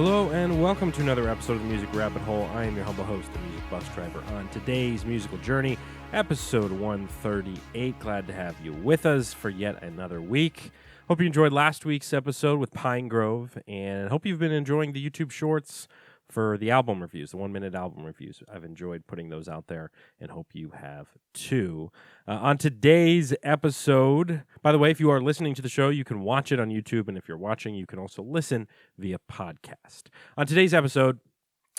Hello and welcome to another episode of the Music Rabbit Hole. I am your humble host, the Music Bus Driver. On today's musical journey, episode 138. Glad to have you with us for yet another week. Hope you enjoyed last week's episode with Pine Grove, and hope you've been enjoying the YouTube shorts for the album reviews, the 1-minute album reviews. I've enjoyed putting those out there and hope you have too. On today's episode, by the way, if you are listening to the show, you can watch it on YouTube, and if you're watching, you can also listen via podcast. On today's episode,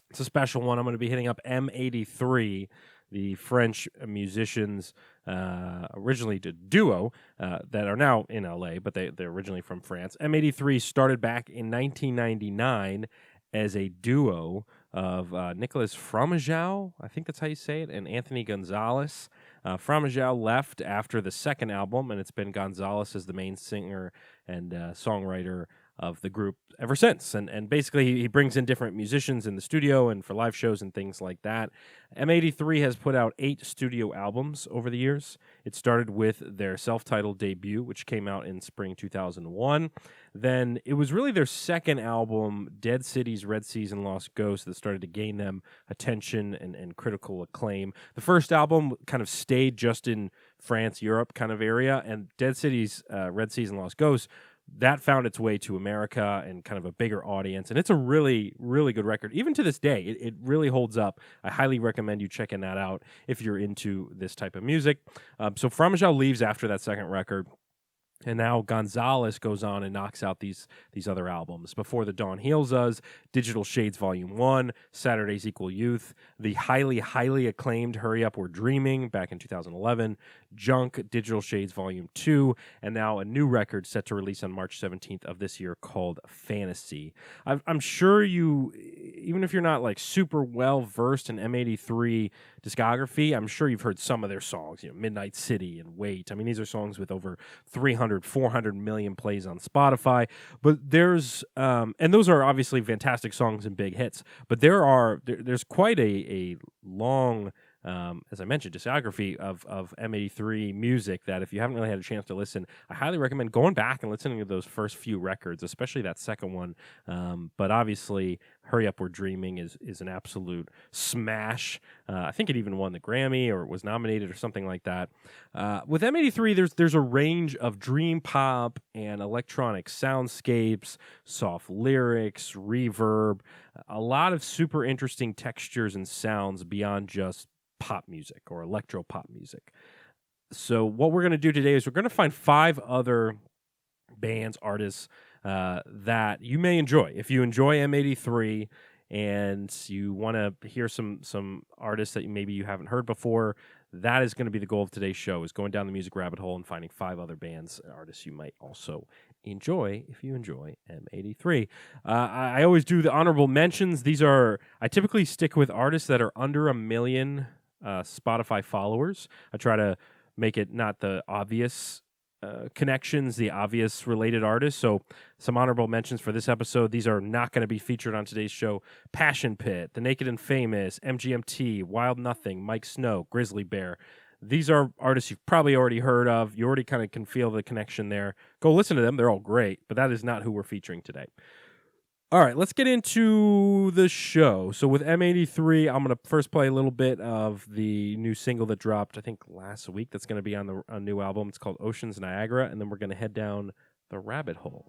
it's a special one. I'm going to be hitting up M83, the French musicians, originally a duo that are now in LA, but they're originally from France. M83 started back in 1999 as a duo of Nicolas Fromageau, I think that's how you say it, and Anthony Gonzalez. Fromageau left after the second album, and it's been Gonzalez as the main singer and songwriter of the group ever since. And basically, he brings in different musicians in the studio and for live shows and things like that. M83 has put out 8 studio albums over the years. It started with their self-titled debut, which came out in spring 2001. Then it was really their second album, Dead Cities, Red Seas, and Lost Ghosts, that started to gain them attention and critical acclaim. The first album kind of stayed just in France, Europe kind of area, and Dead Cities, Red Seas, and Lost Ghosts, that found its way to America and kind of a bigger audience. And it's a really, really good record. Even to this day, it really holds up. I highly recommend you checking that out if you're into this type of music. So Fromageau leaves after that second record. And now Gonzalez goes on and knocks out these other albums. Before the Dawn Heals Us, Digital Shades Volume 1, Saturdays Equal Youth, the highly, highly acclaimed Hurry Up We're Dreaming back in 2011, Junk, Digital Shades Volume 2, and now a new record set to release on March 17th of this year called Fantasy. I'm sure you, even if you're not like super well versed in M83 discography, I'm sure you've heard some of their songs, Midnight City and Wait. I mean, these are songs with over 400 million plays on Spotify, but there's and those are obviously fantastic songs and big hits, but there's quite a long as I mentioned, discography of M83 music that if you haven't really had a chance to listen, I highly recommend going back and listening to those first few records, especially that second one. But obviously, Hurry Up We're Dreaming is an absolute smash. I think it even won the Grammy or was nominated or something like that. With M83, there's a range of dream pop and electronic soundscapes, soft lyrics, reverb, a lot of super interesting textures and sounds beyond just pop music or electro pop music. So what we're going to do today is we're going to find 5 other bands, artists that you may enjoy. If you enjoy M83 and you want to hear some artists that maybe you haven't heard before, that is going to be the goal of today's show, is going down the music rabbit hole and finding 5 other bands, artists you might also enjoy if you enjoy M83. I always do the honorable mentions. I typically stick with artists that are under 1 million Spotify followers. I try to make it not the obvious connections, the obvious related artists. So some honorable mentions for this episode. These are not going to be featured on today's show. Passion Pit, The Naked and Famous, MGMT, Wild Nothing, Mike Snow, Grizzly Bear. These are artists you've probably already heard of. You already kind of can feel the connection there. Go listen to them. They're all great, but that is not who we're featuring today. All right, let's get into the show. So with M83, I'm going to first play a little bit of the new single that dropped, I think, last week. That's going to be on a new album. It's called Oceans Niagara, and then we're going to head down the rabbit hole.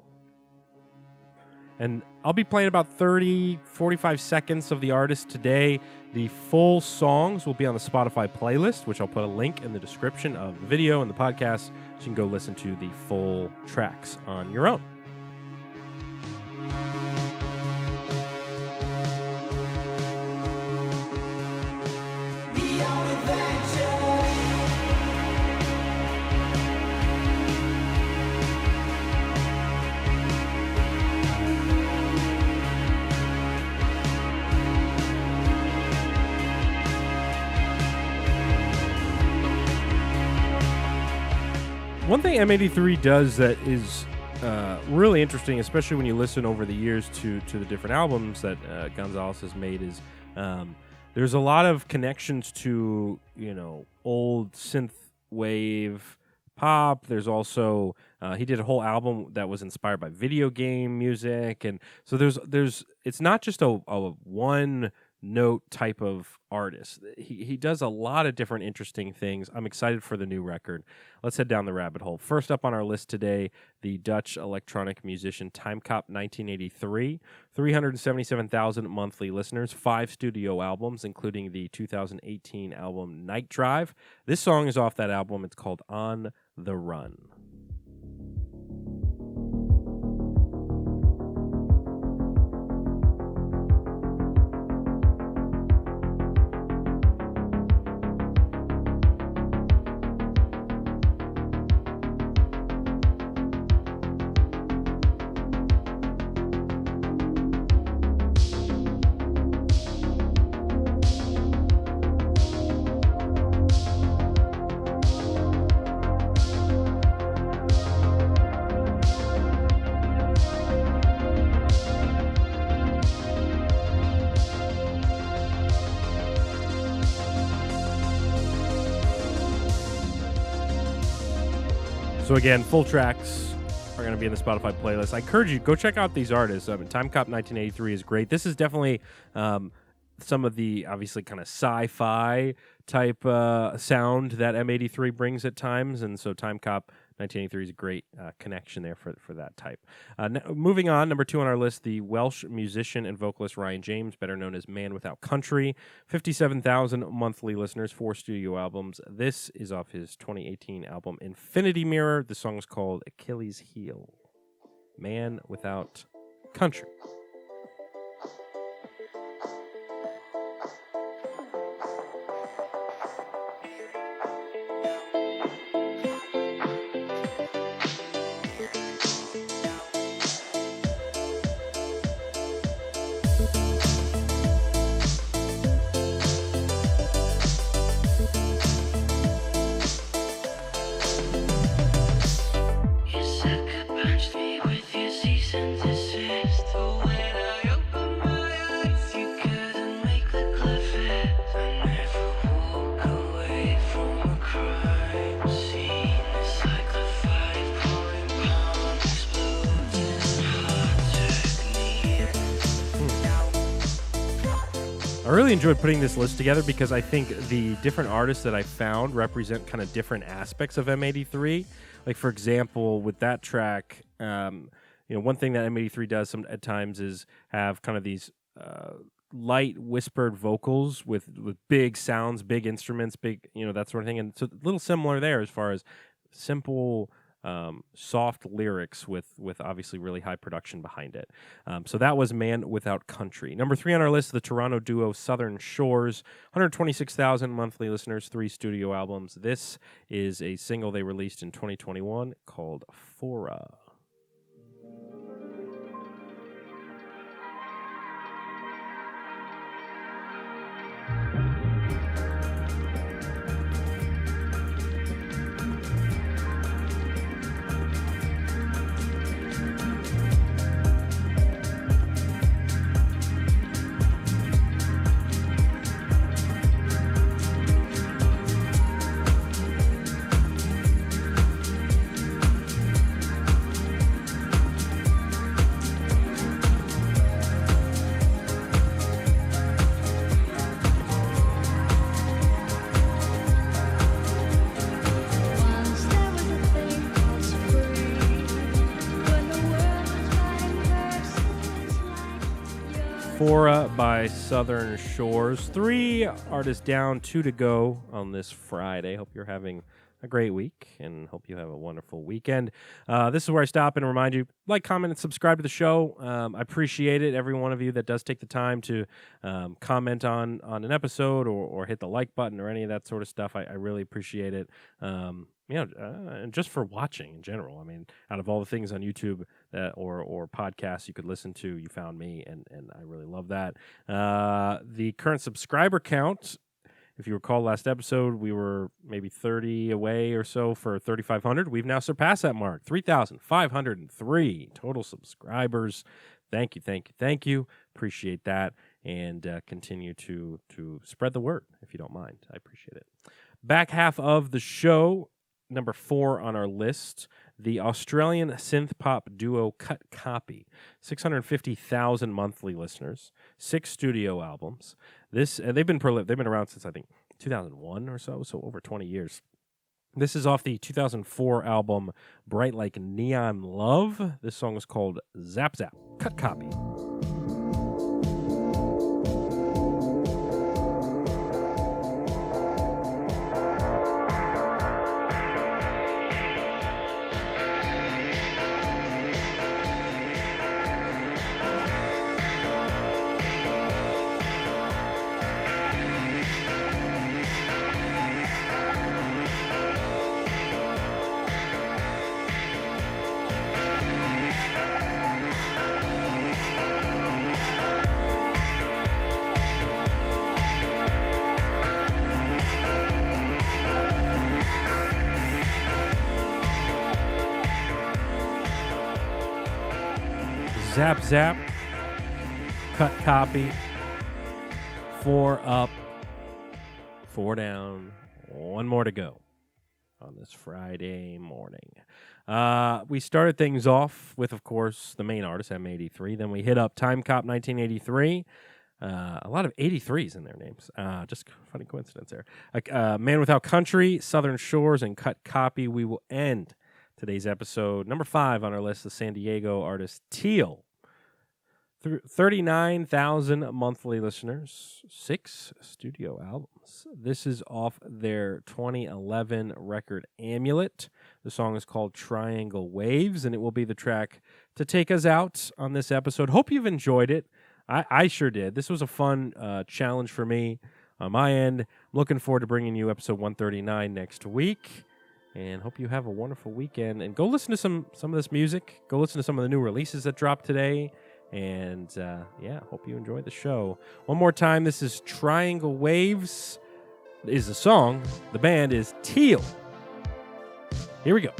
And I'll be playing about 30, 45 seconds of the artist today. The full songs will be on the Spotify playlist, which I'll put a link in the description of the video and the podcast, so you can go listen to the full tracks on your own. One thing M83 does that is really interesting, especially when you listen over the years to the different albums that Gonzalez has made, is there's a lot of connections to old synth wave pop. There's also he did a whole album that was inspired by video game music, and so there's it's not just a one note type of artist. He does a lot of different interesting things. I'm excited for the new record. Let's head down the rabbit hole. First up on our list today, the Dutch electronic musician Timecop 1983, 377,000 monthly listeners, 5 studio albums, including the 2018 album Night Drive. This song is off that album. It's called On the Run. So again, full tracks are going to be in the Spotify playlist. I encourage you, go check out these artists. Timecop 1983 is great. This is definitely some of the obviously kind of sci-fi type sound that M83 brings at times, and so Timecop 1983 is a great connection there for that type. Moving on, number 2 on our list, the Welsh musician and vocalist Ryan James, better known as Man Without Country, 57,000 monthly listeners, 4 studio albums. This is off his 2018 album Infinity Mirror. The song is called Achilles' Heel. Man Without Country. I really enjoyed putting this list together because I think the different artists that I found represent kind of different aspects of M83. Like, for example, with that track, one thing that M83 does at times is have kind of these light whispered vocals with big sounds, big instruments, big, that sort of thing. And so a little similar there as far as simple, soft lyrics with obviously really high production behind it. So that was Man Without Country. Number 3 on our list, the Toronto duo Southern Shores, 126,000 monthly listeners, 3 studio albums. This is a single they released in 2021 called Fora. Fora by Southern Shores. 3 artists down, 2 to go on this Friday. Hope you're having a great week and hope you have a wonderful weekend. This is where I stop and remind you, like, comment, and subscribe to the show. I appreciate it, every one of you that does take the time to comment on an episode or hit the like button or any of that sort of stuff. I really appreciate it. And just for watching in general. I mean, out of all the things on YouTube or podcasts you could listen to, you found me, and I really love that. The current subscriber count, if you recall last episode, we were maybe 30 away or so for 3,500. We've now surpassed that mark, 3,503 total subscribers. Thank you. Appreciate that, and continue to spread the word if you don't mind. I appreciate it. Back half of the show, number 4 on our list, the Australian synth pop duo Cut Copy. 650,000 monthly listeners, 6 studio albums. They've been around since I think 2001 or so over 20 years. This is off the 2004 album Bright Like Neon Love. This song is called Zap Zap. Cut Copy. Zap Zap, Cut Copy, 4 up, 4 down, 1 more to go on this Friday morning. We started things off with, of course, the main artist, M83. Then we hit up Time Cop 1983. A lot of 83s in their names. Just funny coincidence there. Man Without Country, Southern Shores, and Cut Copy. We will end today's episode. Number 5 on our list, the San Diego artist Teal. 39,000 monthly listeners, 6 studio albums. This is off their 2011 record Amulet. The song is called Triangle Waves, and it will be the track to take us out on this episode. Hope you've enjoyed it. I sure did. This was a fun challenge for me on my end. I'm looking forward to bringing you episode 139 next week. And hope you have a wonderful weekend. And go listen to some of this music. Go listen to some of the new releases that dropped today. And, hope you enjoyed the show. One more time, this is Triangle Waves is the song. The band is Teal. Here we go.